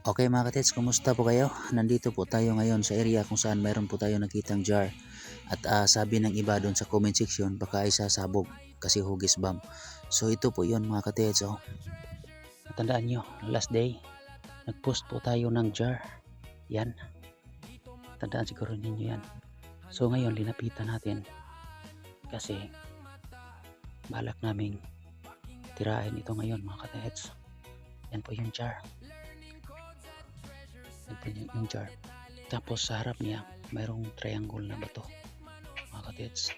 Okay mga katits, kumusta po kayo? Nandito po tayo ngayon sa area kung saan mayroon po tayo nakitang jar. At sabi ng iba doon sa comment section, baka ay sasabog kasi hugis bomb. So ito po yun mga katits. Oh. Natandaan nyo, last day, nagpost po tayo ng jar. Yan. Tandaan siguro ninyo yan. So ngayon, linapitan natin kasi balak naming tirahin ito ngayon mga katits. Yan po yung jar. Yung jar. Tapos sa harap niya mayroong triangle na bato mga katits,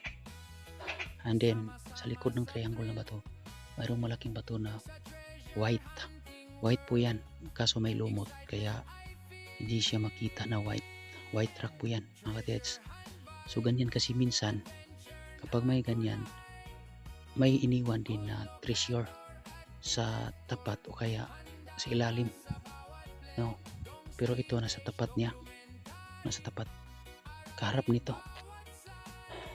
and then sa likod ng triangle na bato mayroong malaking bato na white po yan, kaso may lumot kaya hindi siya makita na white rock po yan mga katits. So ganyan kasi minsan kapag may ganyan, may iniwan din na treasure sa tapat o kaya sa ilalim, no? Pero ito nasa tapat niya, nasa tapat kaharap nito.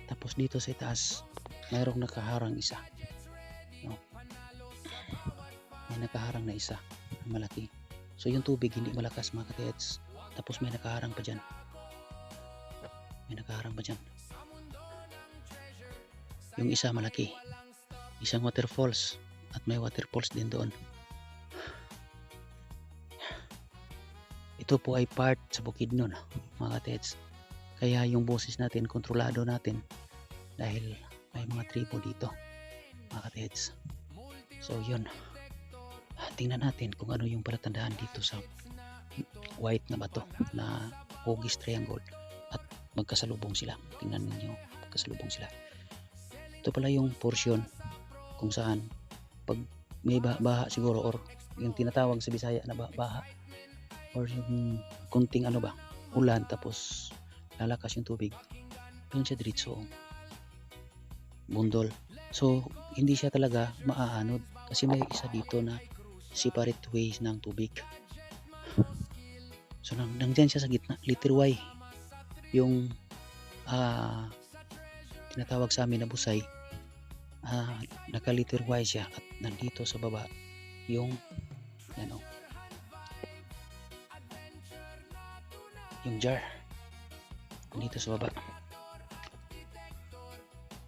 Tapos dito sa taas mayroong nakaharang isa, no? May nakaharang na isa na malaki. So yung tubig hindi malakas mga katits. Tapos may nakaharang pa dyan, yung isa malaki, isang waterfalls, at may waterfalls din doon. Ito po ay part sa Bukidnon mga katits. Kaya yung boses natin, kontrolado natin dahil may mga tribo dito mga katits. So yun, tingnan natin kung ano yung palatandaan dito sa white na bato na hugis triangle at magkasalubong sila. Tingnan ninyo, magkasalubong sila. Ito pala yung portion kung saan pag may baha siguro, or yung tinatawag sa Bisaya na baha, or yung kunting ulan tapos lalakas yung tubig, doon siya diretso bundol. So hindi siya talaga maaanod kasi may isa dito na separate ways ng tubig. So nandyan siya sa gitna, letter Y yung tinatawag sa amin na busay. Naka letter Y siya at nandito sa baba yung yung jar dito sa baba.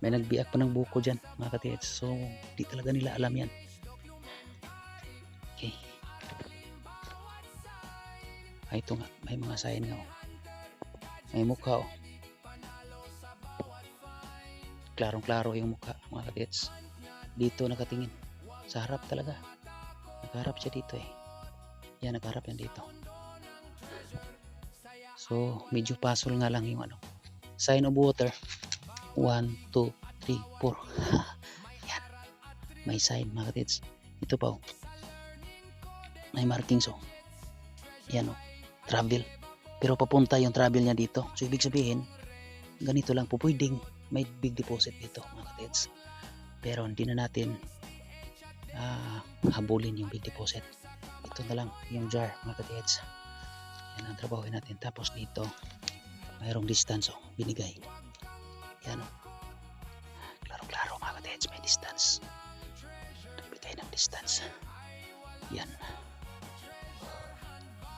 May nagbiak pa ng buko dyan mga katits, so di talaga nila alam yan. Okay, ito nga, may mga sign nga may mukha klarong klaro yung mukha mga katits. Dito nakatingin sa harap talaga, nakaharap siya dito yan, nakaharap yan dito. So medyo puzzle nga lang yung sign of water. 1, 2, 3, 4. Yan, may sign mga katits. Ito pa may markings yan travel, pero papunta yung travel niya dito. So ibig sabihin ganito lang po pwedeng may big deposit dito mga katits, pero hindi na natin habulin yung big deposit. Ito na lang yung jar mga katits. Yan ang trabahoin natin. Tapos dito mayroong distance binigay. Yan klaro mga katits, may distance, nagbigay ng distance yan.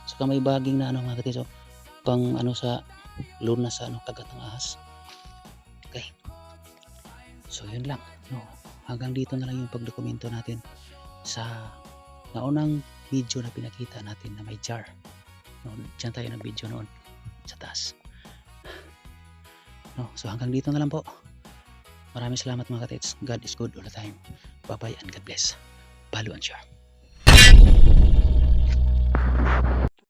Saka may baging na mga katits pang sa luna sa kagat ng ahas. Okay, so yun lang, hanggang dito na lang yung pagdokumento natin sa naunang video na pinakita natin na may jar. Diyan tayo ng video noon sa taas. So hanggang dito na lang po. Maraming salamat mga katits. God is good all the time. Bye bye and God bless. Follow and share.